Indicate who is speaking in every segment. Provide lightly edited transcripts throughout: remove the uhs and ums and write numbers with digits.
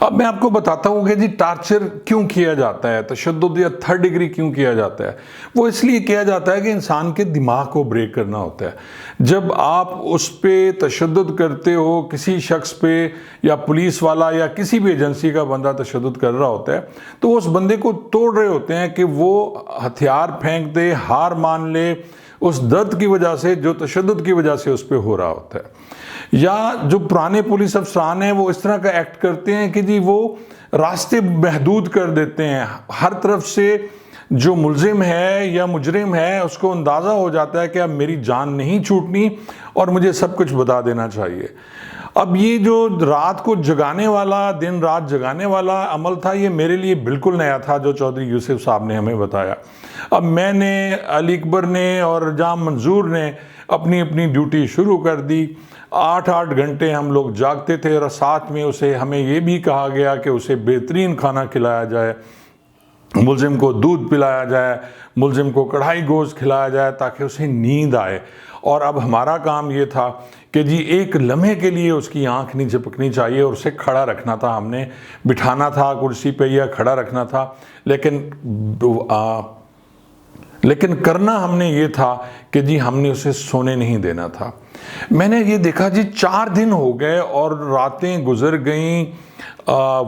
Speaker 1: اب میں آپ کو بتاتا ہوں کہ جی ٹارچر کیوں کیا جاتا ہے، تشدد یا تھرڈ ڈگری کیوں کیا جاتا ہے۔ وہ اس لیے کیا جاتا ہے کہ انسان کے دماغ کو بریک کرنا ہوتا ہے۔ جب آپ اس پہ تشدد کرتے ہو، کسی شخص پہ یا پولیس والا یا کسی بھی ایجنسی کا بندہ تشدد کر رہا ہوتا ہے، تو وہ اس بندے کو توڑ رہے ہوتے ہیں کہ وہ ہتھیار پھینک دے، ہار مان لے اس درد کی وجہ سے جو تشدد کی وجہ سے اس پہ ہو رہا ہوتا ہے۔ یا جو پرانے پولیس افسران ہیں وہ اس طرح کا ایکٹ کرتے ہیں کہ جی وہ راستے محدود کر دیتے ہیں، ہر طرف سے جو ملزم ہے یا مجرم ہے اس کو اندازہ ہو جاتا ہے کہ اب میری جان نہیں چھوٹنی اور مجھے سب کچھ بتا دینا چاہیے۔ اب یہ جو رات کو جگانے والا، دن رات جگانے والا عمل تھا، یہ میرے لیے بالکل نیا تھا جو چودھری یوسف صاحب نے ہمیں بتایا۔ اب میں نے، علی اکبر نے اور جام منظور نے اپنی اپنی ڈیوٹی شروع کر دی۔ 8 گھنٹے ہم لوگ جاگتے تھے اور ساتھ میں ہمیں یہ بھی کہا گیا کہ اسے بہترین کھانا کھلایا جائے، ملزم کو دودھ پلایا جائے، ملزم کو کڑھائی گوشت کھلایا جائے تاکہ اسے نیند آئے۔ اور اب ہمارا کام یہ تھا کہ جی ایک لمحے کے لیے اس کی آنکھ نہیں جھپکنی چاہیے اور اسے کھڑا رکھنا تھا، ہم نے بٹھانا تھا کرسی پہ یا کھڑا رکھنا تھا، لیکن کرنا ہم نے یہ تھا کہ جی ہم نے اسے سونے نہیں دینا تھا۔ میں نے یہ دیکھا جی 4 دن ہو گئے اور راتیں گزر گئیں،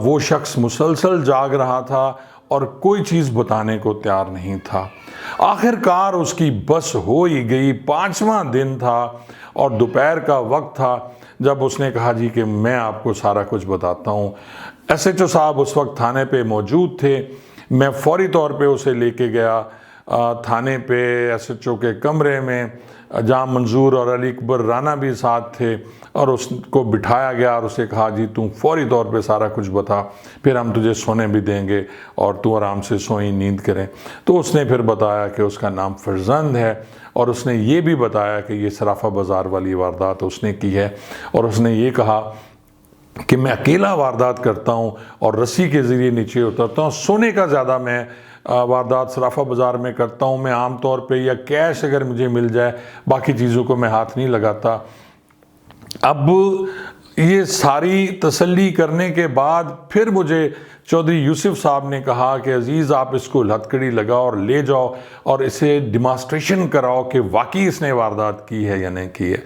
Speaker 1: وہ شخص مسلسل جاگ رہا تھا اور کوئی چیز بتانے کو تیار نہیں تھا۔ آخر کار اس کی بس ہو ہی گئی، 5واں دن تھا اور دوپہر کا وقت تھا جب اس نے کہا جی کہ میں آپ کو سارا کچھ بتاتا ہوں۔ ایس ایچ او صاحب اس وقت تھانے پہ موجود تھے۔ میں فوری طور پہ اسے لے کے گیا تھانے پہ، ایس ایچ او کے کمرے میں۔ جام منظور اور علی اکبر رانا بھی ساتھ تھے اور اس کو بٹھایا گیا اور اسے کہا جی تم فوری طور پہ سارا کچھ بتا، پھر ہم تجھے سونے بھی دیں گے اور تو آرام سے سوئیں، نیند کریں۔ تو اس نے پھر بتایا کہ اس کا نام فرزند ہے اور اس نے یہ بھی بتایا کہ یہ صرافہ بازار والی واردات اس نے کی ہے، اور اس نے یہ کہا کہ میں اکیلا واردات کرتا ہوں اور رسی کے ذریعے نیچے اترتا ہوں، سونے کا زیادہ میں واردات صرافہ بازار میں کرتا ہوں۔ میں عام طور پہ یا کیش اگر مجھے مل جائے، باقی چیزوں کو میں ہاتھ نہیں لگاتا۔ اب یہ ساری تسلی کرنے کے بعد پھر مجھے چودھری یوسف صاحب نے کہا کہ عزیز آپ اس کو ہتھکڑی لگاؤ اور لے جاؤ اور اسے ڈیمانسٹریشن کراؤ کہ واقعی اس نے واردات کی ہے یا نہیں کی ہے۔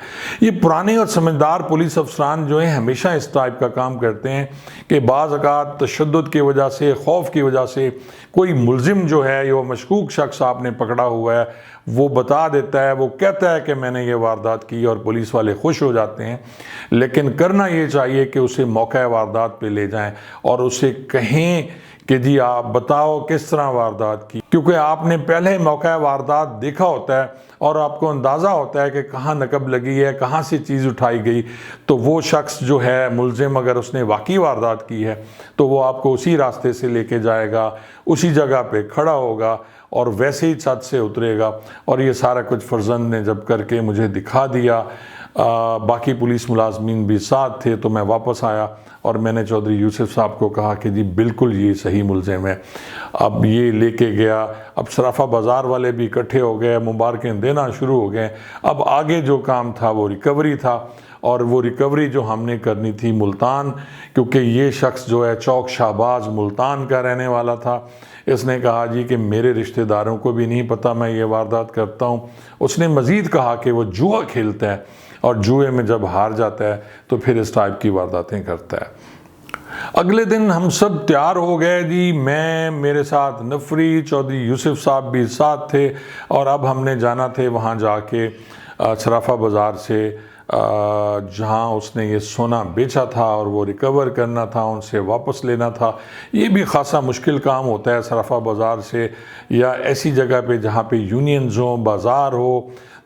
Speaker 1: یہ پرانے اور سمجھدار پولیس افسران جو ہیں ہمیشہ اس ٹائپ کا کام کرتے ہیں کہ بعض اوقات تشدد کی وجہ سے، خوف کی وجہ سے کوئی ملزم جو ہے یا مشکوک شخص آپ نے پکڑا ہوا ہے وہ بتا دیتا ہے، وہ کہتا ہے کہ میں نے یہ واردات کی اور پولیس والے خوش ہو جاتے ہیں۔ لیکن کرنا یہ چاہیے کہ اسے موقع واردات پہ لے جائیں اور اسے کہیں کہ جی آپ بتاؤ کس طرح واردات کی، کیونکہ آپ نے پہلے موقع واردات دیکھا ہوتا ہے اور آپ کو اندازہ ہوتا ہے کہ کہاں نقب لگی ہے، کہاں سے چیز اٹھائی گئی۔ تو وہ شخص جو ہے ملزم، اگر اس نے واقعی واردات کی ہے تو وہ آپ کو اسی راستے سے لے کے جائے گا، اسی جگہ پہ کھڑا ہوگا اور ویسے ہی چھت سے اترے گا۔ اور یہ سارا کچھ فرزند نے جب کر کے مجھے دکھا دیا، باقی پولیس ملازمین بھی ساتھ تھے، تو میں واپس آیا اور میں نے چودھری یوسف صاحب کو کہا کہ جی بالکل یہ صحیح ملزم ہے۔ اب یہ لے کے گیا، اب صرافہ بازار والے بھی اکٹھے ہو گئے، مبارکیں دینا شروع ہو گئے۔ اب آگے جو کام تھا وہ ریکوری تھا، اور وہ ریکوری جو ہم نے کرنی تھی ملتان، کیونکہ یہ شخص جو ہے چوک شہباز ملتان کا رہنے والا تھا۔ اس نے کہا جی کہ میرے رشتہ داروں کو بھی نہیں پتہ میں یہ واردات کرتا ہوں۔ اس نے مزید کہا کہ وہ جوا کھیلتا ہے اور جوئے میں جب ہار جاتا ہے تو پھر اس ٹائپ کی وارداتیں کرتا ہے۔ اگلے دن ہم سب تیار ہو گئے جی، میں، میرے ساتھ نفری، چودھری یوسف صاحب بھی ساتھ تھے، اور اب ہم نے جانا تھے وہاں جا کے صرافہ بازار سے جہاں اس نے یہ سونا بیچا تھا اور وہ ریکور کرنا تھا، ان سے واپس لینا تھا۔ یہ بھی خاصا مشکل کام ہوتا ہے صرافہ بازار سے یا ایسی جگہ پہ جہاں پہ یونینز ہوں، بازار ہو،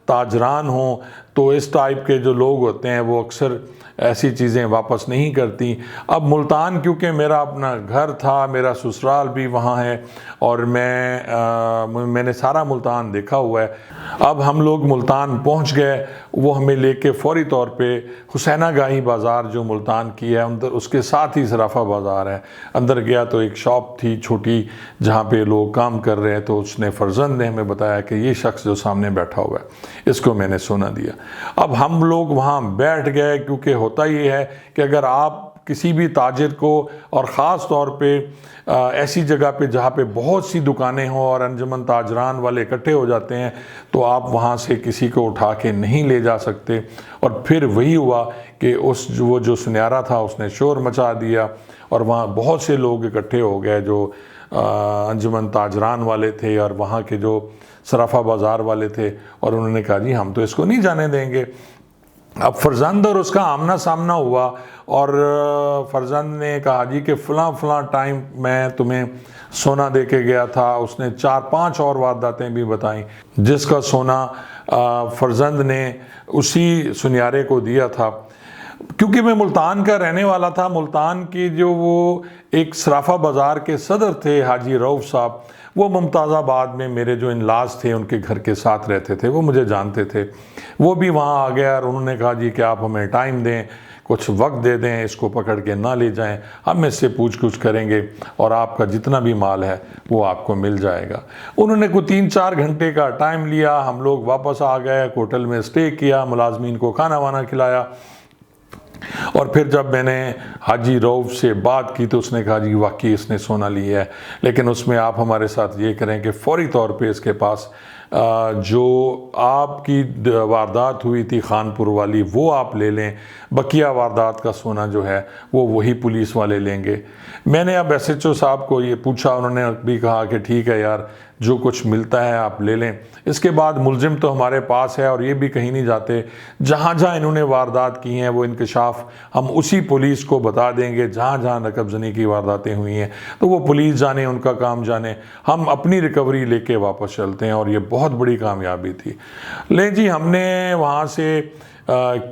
Speaker 1: تاجران ہوں، تو اس ٹائپ کے جو لوگ ہوتے ہیں وہ اکثر ایسی چیزیں واپس نہیں کرتی۔ اب ملتان کیونکہ میرا اپنا گھر تھا، میرا سسرال بھی وہاں ہے اور میں نے سارا ملتان دیکھا ہوا ہے۔ اب ہم لوگ ملتان پہنچ گئے، وہ ہمیں لے کے فوری طور پہ حسینہ گاہی بازار جو ملتان کی ہے اندر، اس کے ساتھ ہی صرافہ بازار ہے، اندر گیا تو ایک شاپ تھی چھوٹی جہاں پہ لوگ کام کر رہے ہیں، تو اس نے فرزند نے ہمیں بتایا کہ یہ شخص جو سامنے بیٹھا ہوا ہے اس کو میں نے سونا دیا۔ اب ہم لوگ وہاں بیٹھ گئے، کیونکہ ہوتا یہ ہے کہ اگر آپ کسی بھی تاجر کو، اور خاص طور پہ ایسی جگہ پہ جہاں پہ بہت سی دکانیں ہوں اور انجمن تاجران والے اکٹھے ہو جاتے ہیں، تو آپ وہاں سے کسی کو اٹھا کے نہیں لے جا سکتے۔ اور پھر وہی ہوا کہ وہ جو سنیارا تھا اس نے شور مچا دیا، اور وہاں بہت سے لوگ اکٹھے ہو گئے جو انجمن تاجران والے تھے اور وہاں کے جو صرافہ بازار والے تھے، اور انہوں نے کہا جی ہم تو اس کو نہیں جانے دیں گے۔ اب فرزند اور اس کا آمنا سامنا ہوا، اور فرزند نے کہا جی کہ فلاں فلاں ٹائم میں تمہیں سونا دے کے گیا تھا۔ اس نے 4-5 اور وارداتیں بھی بتائیں جس کا سونا فرزند نے اسی سنیارے کو دیا تھا۔ کیونکہ میں ملتان کا رہنے والا تھا، ملتان کے جو وہ ایک صرافہ بازار کے صدر تھے حاجی رؤف صاحب، وہ ممتاز آباد میں میرے جو انلاز تھے ان کے گھر کے ساتھ رہتے تھے، وہ مجھے جانتے تھے۔ وہ بھی وہاں آ گیا اور انہوں نے کہا جی کہ آپ ہمیں ٹائم دیں، کچھ وقت دے دیں، اس کو پکڑ کے نہ لے جائیں، ہم اس سے پوچھ گچھ کریں گے اور آپ کا جتنا بھی مال ہے وہ آپ کو مل جائے گا۔ انہوں نے کوئی 3-4 گھنٹے کا ٹائم لیا، ہم لوگ واپس آ گئے، ہوٹل میں اسٹے کیا، ملازمین کو کھانا وانا کھلایا، اور پھر جب میں نے حاجی رؤف سے بات کی تو اس نے کہا جی واقعی اس نے سونا لیا ہے، لیکن اس میں آپ ہمارے ساتھ یہ کریں کہ فوری طور پہ اس کے پاس جو آپ کی واردات ہوئی تھی خانپور والی وہ آپ لے لیں، بقیہ واردات کا سونا جو ہے وہ وہی پولیس والے لیں گے۔ میں نے اب ایس ایچ او صاحب کو یہ پوچھا، انہوں نے بھی کہا کہ ٹھیک ہے یار، جو کچھ ملتا ہے آپ لے لیں۔ اس کے بعد ملزم تو ہمارے پاس ہے اور یہ بھی کہیں نہیں جاتے، جہاں جہاں انہوں نے واردات کی ہیں وہ انکشاف ہم اسی پولیس کو بتا دیں گے جہاں جہاں نقب زنی کی وارداتیں ہوئی ہیں، تو وہ پولیس جانے، ان کا کام جانے، ہم اپنی ریکوری لے کے واپس چلتے ہیں، اور یہ بہت بڑی کامیابی تھی۔ لیں جی، ہم نے وہاں سے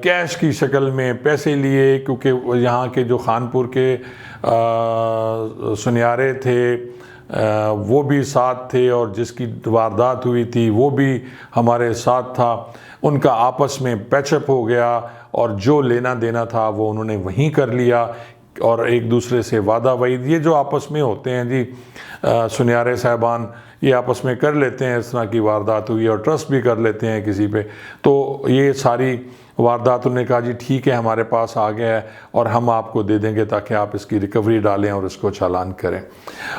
Speaker 1: کیش کی شکل میں پیسے لیے، کیونکہ یہاں کے جو خانپور کے سنیارے تھے وہ بھی ساتھ تھے، اور جس کی واردات ہوئی تھی وہ بھی ہمارے ساتھ تھا۔ ان کا آپس میں پیچ اپ ہو گیا، اور جو لینا دینا تھا وہ انہوں نے وہیں کر لیا، اور ایک دوسرے سے وعدہ وعید یہ جو آپس میں ہوتے ہیں جی سنیارے صاحبان، یہ آپس میں کر لیتے ہیں، اس طرح کی واردات ہوئی اور ٹرسٹ بھی کر لیتے ہیں کسی پہ، تو یہ ساری واردات انہوں نے کہا جی ٹھیک ہے ہمارے پاس آ گیا ہے اور ہم آپ کو دے دیں گے تاکہ آپ اس کی ریکوری ڈالیں اور اس کو چالان کریں۔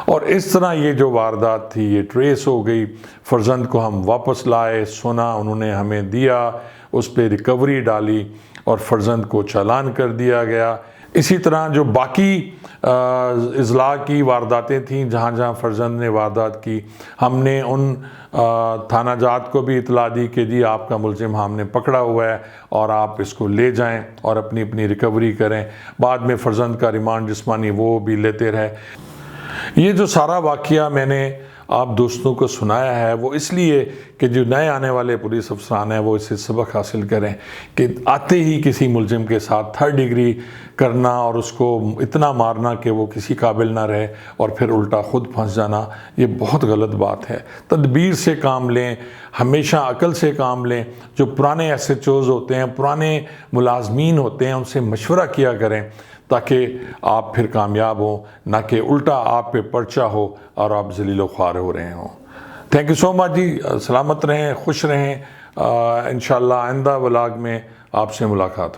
Speaker 1: اور اس طرح یہ جو واردات تھی یہ ٹریس ہو گئی، فرزند کو ہم واپس لائے، سونا انہوں نے ہمیں دیا، اس پہ ریکوری ڈالی اور فرزند کو چالان کر دیا گیا۔ اسی طرح جو باقی اضلاع کی وارداتیں تھیں جہاں جہاں فرزند نے واردات کی، ہم نے ان تھانہ جات کو بھی اطلاع دی کہ جی آپ کا ملزم ہم نے پکڑا ہوا ہے اور آپ اس کو لے جائیں اور اپنی اپنی ریکوری کریں۔ بعد میں فرزند کا ریمانڈ جسمانی وہ بھی لیتے رہے۔ یہ جو سارا واقعہ میں نے آپ دوستوں کو سنایا ہے وہ اس لیے کہ جو نئے آنے والے پولیس افسران ہیں وہ اس سے سبق حاصل کریں کہ آتے ہی کسی ملزم کے ساتھ 3rd ڈگری کرنا اور اس کو اتنا مارنا کہ وہ کسی قابل نہ رہے اور پھر الٹا خود پھنس جانا، یہ بہت غلط بات ہے۔ تدبیر سے کام لیں، ہمیشہ عقل سے کام لیں۔ جو پرانے ایس ایچ اوز ہوتے ہیں، پرانے ملازمین ہوتے ہیں، ان سے مشورہ کیا کریں تاکہ آپ پھر کامیاب ہوں، نہ کہ الٹا آپ پہ پرچہ ہو اور آپ ذلیل و خوار ہو رہے ہوں۔ تھینک یو سو مچ جی، سلامت رہیں، خوش رہیں، انشاءاللہ آئندہ ولاگ میں آپ سے ملاقات ہو۔